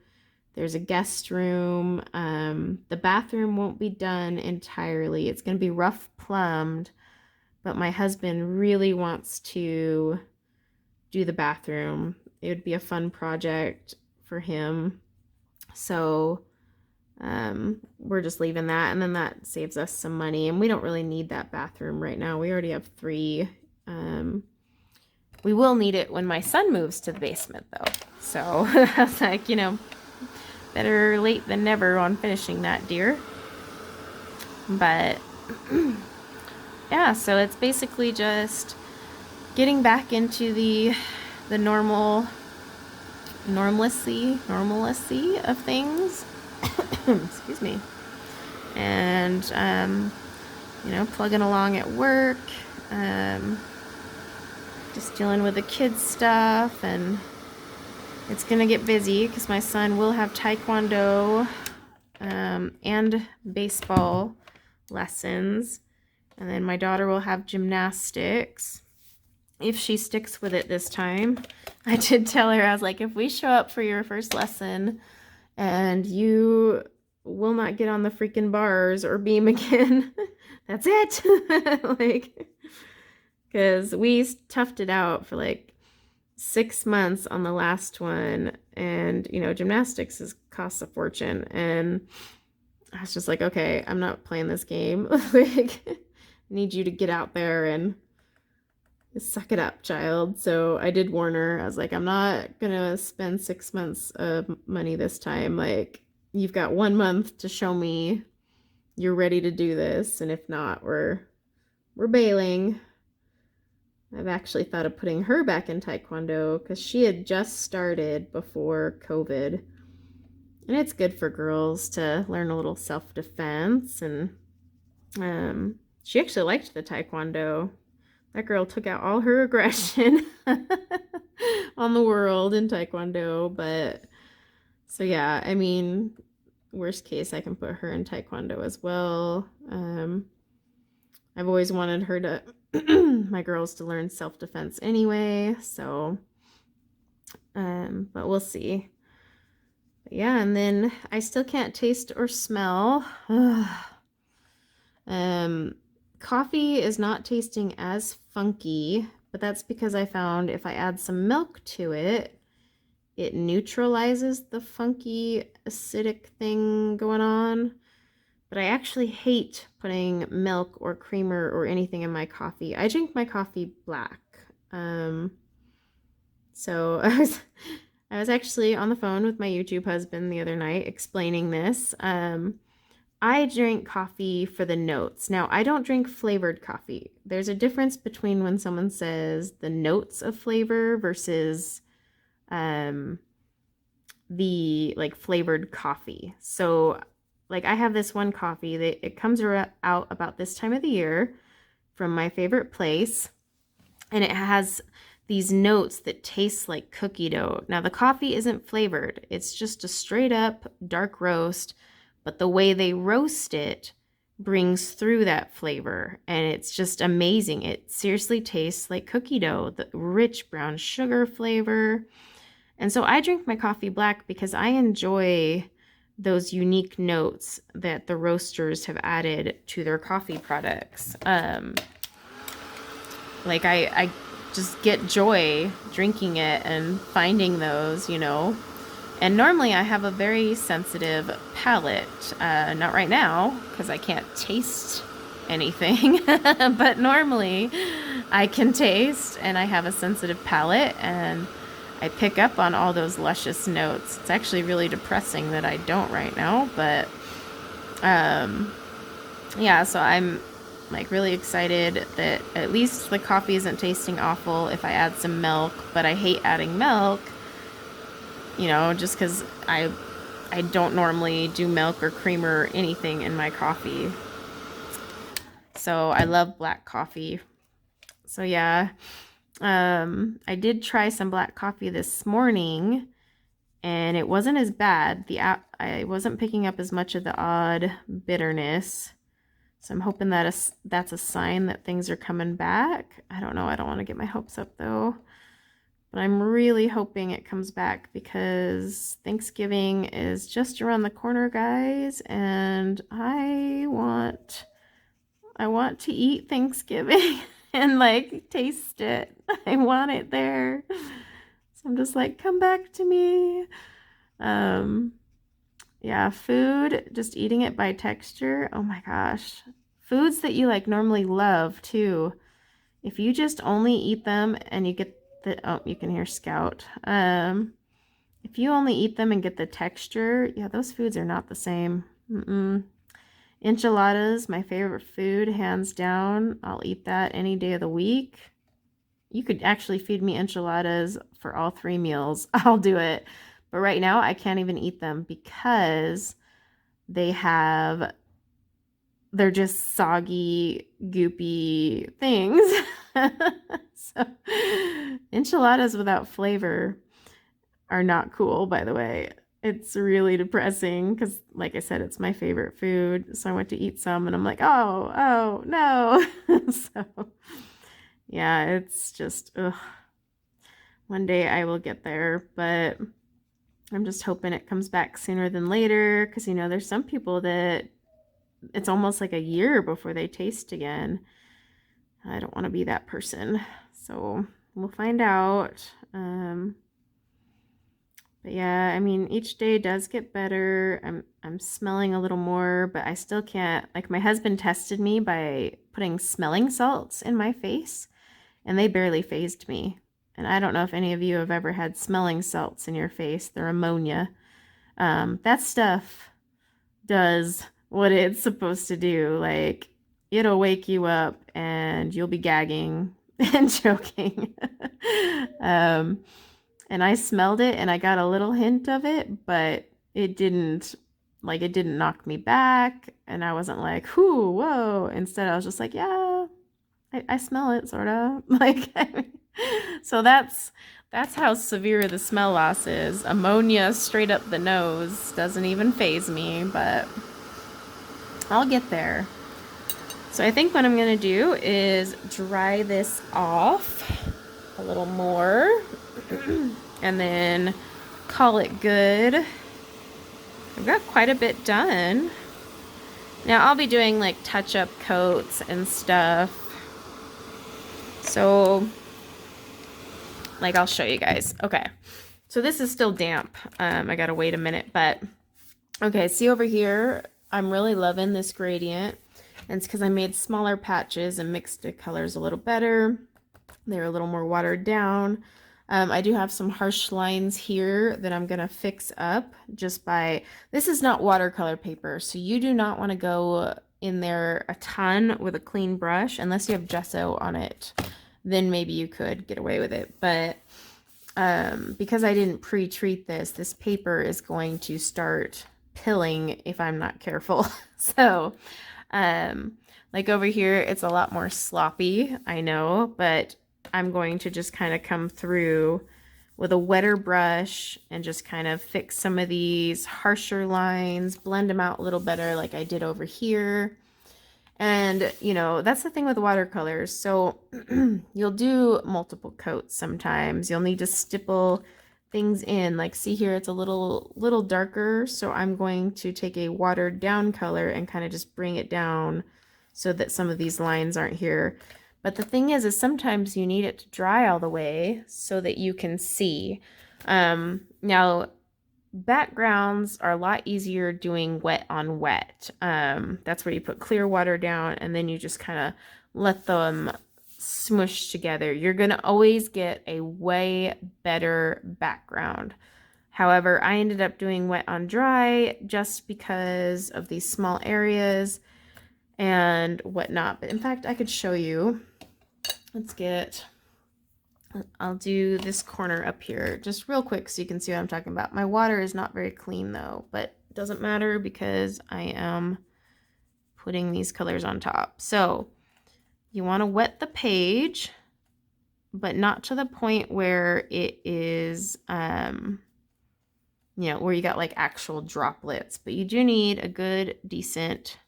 [SPEAKER 1] there's a guest room. The bathroom won't be done entirely. It's going to be rough plumbed, but my husband really wants to do the bathroom. It would be a fun project for him. So we're just leaving that, and then that saves us some money. And we don't really need that bathroom right now. We already have 3. We will need it when my son moves to the basement though. So I was like, you know, better late than never on finishing that, dear. But yeah, so it's basically just getting back into the normalcy of things. Excuse me. And you know, plugging along at work. Just dealing with the kids stuff, and it's gonna get busy because my son will have taekwondo and baseball lessons, and then my daughter will have gymnastics if she sticks with it this time. I did tell her, I was like, if we show up for your first lesson and you will not get on the freaking bars or beam again, that's it. Like, because we toughed it out for like 6 months on the last one, and you know, gymnastics costs a fortune, and I was just like, okay, I'm not playing this game. Like, I need you to get out there and suck it up, child. So I did warn her. I was like, I'm not gonna spend 6 months of money this time. Like, you've got 1 month to show me you're ready to do this, and if not, we're bailing. I've actually thought of putting her back in taekwondo because she had just started before COVID. And it's good for girls to learn a little self-defense. And she actually liked the taekwondo. That girl took out all her aggression on the world in taekwondo. But So yeah, I mean, worst case, I can put her in taekwondo as well. I've always wanted her to, my girls to learn self-defense anyway, so, but we'll see. But yeah, and then I still can't taste or smell. Coffee is not tasting as funky, but that's because I found if I add some milk to it, it neutralizes the funky acidic thing going on. But I actually hate putting milk or creamer or anything in my coffee. I drink my coffee black. So I was actually on the phone with my YouTube husband the other night explaining this. I drink coffee for the notes. Now, I don't drink flavored coffee. There's a difference between when someone says the notes of flavor versus the like flavored coffee. So like I have this one coffee that it comes out about this time of the year from my favorite place, and it has these notes that taste like cookie dough. Now the coffee isn't flavored. It's just a straight up dark roast, but the way they roast it brings through that flavor, and it's just amazing. It seriously tastes like cookie dough, the rich brown sugar flavor. And so I drink my coffee black because I enjoy those unique notes that the roasters have added to their coffee products. Like I just get joy drinking it and finding those, you know. And normally I have a very sensitive palate. Not right now because I can't taste anything, but normally I can taste and I have a sensitive palate and I pick up on all those luscious notes. It's actually really depressing that I don't right now, but yeah, so I'm like really excited that at least the coffee isn't tasting awful if I add some milk, but I hate adding milk, you know, just because I don't normally do milk or creamer or anything in my coffee. So I love black coffee. So yeah, I did try some black coffee this morning and it wasn't as bad. I wasn't picking up as much of the odd bitterness. So I'm hoping that that's a sign that things are coming back. I don't know. I don't want to get my hopes up though. But I'm really hoping it comes back because Thanksgiving is just around the corner, guys, and I want to eat Thanksgiving and like taste it. I want it there. So I'm just like, come back to me. Yeah, food, just eating it by texture. Oh my gosh. Foods that you like normally love too. If you just only eat them and you get oh, you can hear Scout. If you only eat them and get the texture, yeah, those foods are not the same. Enchiladas, my favorite food, hands down. I'll eat that any day of the week. You could actually feed me enchiladas for all 3 meals. I'll do it. But right now, I can't even eat them because they're just soggy, goopy things. So, enchiladas without flavor are not cool, by the way. It's really depressing because, like I said, it's my favorite food. So I went to eat some and I'm like, oh, no. So, yeah, it's just, ugh. One day I will get there, but I'm just hoping it comes back sooner than later because, you know, there's some people that it's almost like a year before they taste again. I don't want to be that person. So we'll find out. But yeah, I mean, each day does get better. I'm smelling a little more, but I still can't. Like my husband tested me by putting smelling salts in my face, and they barely fazed me. And I don't know if any of you have ever had smelling salts in your face. They're ammonia. That stuff does what it's supposed to do. Like, it'll wake you up and you'll be gagging and choking. And I smelled it and I got a little hint of it, but it didn't knock me back. And I wasn't like, whoo, whoa. Instead, I was just like, yeah, I smell it, sort of. Like, so that's That's how severe the smell loss is. Ammonia straight up the nose doesn't even faze me, but I'll get there. So I think what I'm gonna do is dry this off a little more and then call it good. I've got quite a bit done. Now I'll be doing like touch-up coats and stuff. So like I'll show you guys. Okay, so this is still damp. I gotta wait a minute, but okay, see over here, I'm really loving this gradient. And it's because I made smaller patches and mixed the colors a little better. They're a little more watered down. I do have some harsh lines here that I'm gonna fix up just by, this is not watercolor paper, so you do not want to go in there a ton with a clean brush unless you have gesso on it. Then maybe you could get away with it, but because I didn't pre-treat this, this paper is going to start pilling if I'm not careful. So like over here, it's a lot more sloppy, I know, but I'm going to just kind of come through with a wetter brush and just kind of fix some of these harsher lines, blend them out a little better like I did over here. And, you know, that's the thing with watercolors. So you'll do multiple coats sometimes. You'll need to stipple things in. Like, see here, it's a little darker. So I'm going to take a watered down color and kind of just bring it down so that some of these lines aren't here. But the thing is sometimes you need it to dry all the way so that you can see. Now, backgrounds are a lot easier doing wet on wet. That's where you put clear water down and then you just kind of let them smush together. You're going to always get a way better background. However, I ended up doing wet on dry just because of these small areas and whatnot. But in fact, I could show you. I'll do this corner up here just real quick so you can see what I'm talking about. My water is not very clean though, but it doesn't matter because I am putting these colors on top. So you want to wet the page, but not to the point where it is, you know, where you got like actual droplets, but you do need a good, decent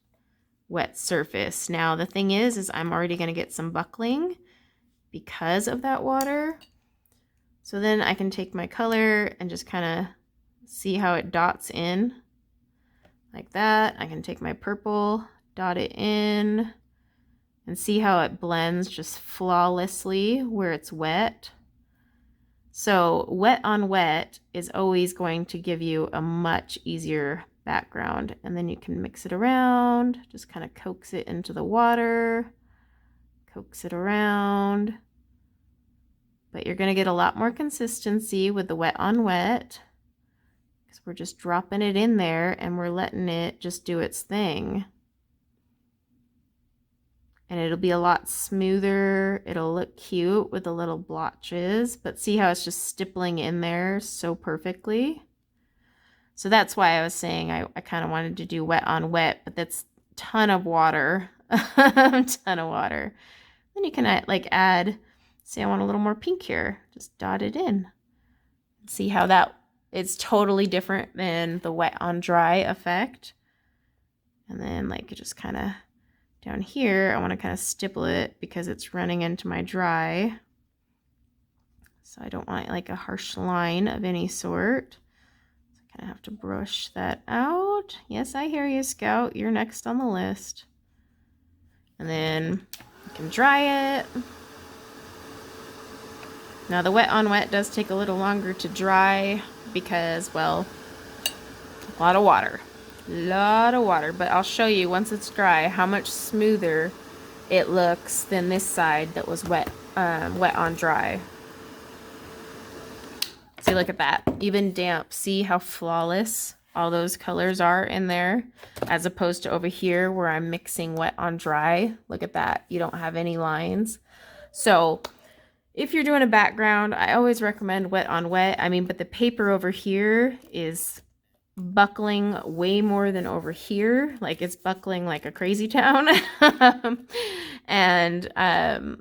[SPEAKER 1] wet surface. Now the thing is I'm already going to get some buckling because of that water. So then I can take my color and just kind of see how it dots in like that. I can take my purple, dot it in, and see how it blends just flawlessly where it's wet. So wet on wet is always going to give you a much easier background. And then you can mix it around, just kind of coax it into the water, coax it around. But you're going to get a lot more consistency with the wet on wet because we're just dropping it in there and we're letting it just do its thing. And it'll be a lot smoother. It'll look cute with the little blotches, but see how it's just stippling in there so perfectly. So that's why I was saying I kind of wanted to do wet on wet, but that's a ton of water, ton of water. Then you can like add, say I want a little more pink here, just dot it in. See how that it's totally different than the wet on dry effect. And then like just kind of down here, I want to kind of stipple it because it's running into my dry. So I don't want like a harsh line of any sort. So I kind of have to brush that out. Yes, I hear you, Scout. You're next on the list. And then you can dry it. Now the wet on wet does take a little longer to dry because, well, a lot of water. But I'll show you once it's dry how much smoother it looks than this side that was wet on dry. See, look at that. Even damp. See how flawless all those colors are in there as opposed to over here where I'm mixing wet on dry. Look at that. You don't have any lines. So if you're doing a background, I always recommend wet on wet. I mean, but the paper over here is buckling way more than over here. Like it's buckling like a crazy town. And,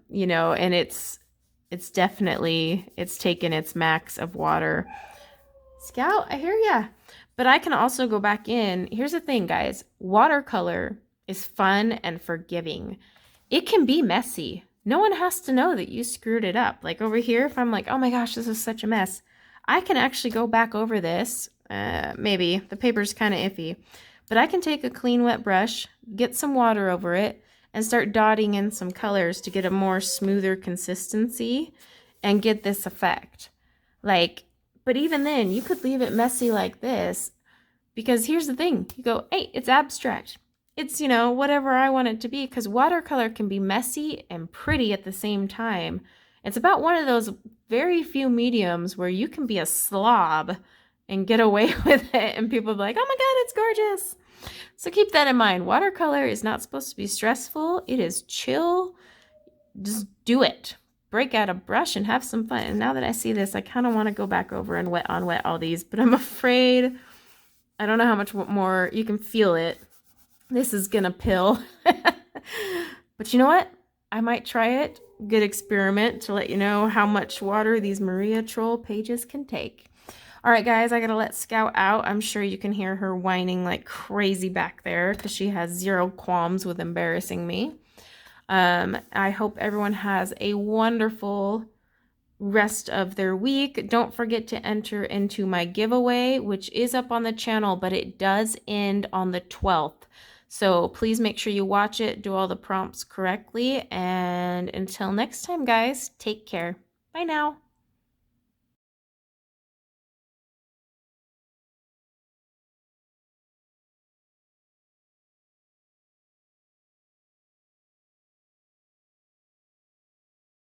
[SPEAKER 1] you know, and it's it's definitely, it's taken its max of water. Scout, I hear ya. But I can also go back in. Here's the thing, guys. Watercolor is fun and forgiving. It can be messy. No one has to know that you screwed it up. Like over here, if I'm like, oh my gosh, this is such a mess, I can actually go back over this. Maybe the paper's kind of iffy, but I can take a clean wet brush, get some water over it, and start dotting in some colors to get a more smoother consistency and get this effect. Like, but even then, you could leave it messy like this, because here's the thing. You go, hey, it's abstract. It's, you know, whatever I want it to be, because watercolor can be messy and pretty at the same time. It's about one of those very few mediums where you can be a slob and get away with it, and people be like, oh my God, it's gorgeous. So keep that in mind. Watercolor is not supposed to be stressful. It is chill. Just do it. Break out a brush and have some fun. And now that I see this, I kind of want to go back over and wet on wet all these, but I'm afraid, I don't know how much more, you can feel it. This is gonna pill. But you know what? I might try it. Good experiment to let you know how much water these Maria Troll pages can take. All right, guys, I gotta let Scout out. I'm sure you can hear her whining like crazy back there because she has zero qualms with embarrassing me. I hope everyone has a wonderful rest of their week. Don't forget to enter into my giveaway, which is up on the channel, but it does end on the 12th. So please make sure you watch it, do all the prompts correctly, and until next time, guys, take care. Bye now.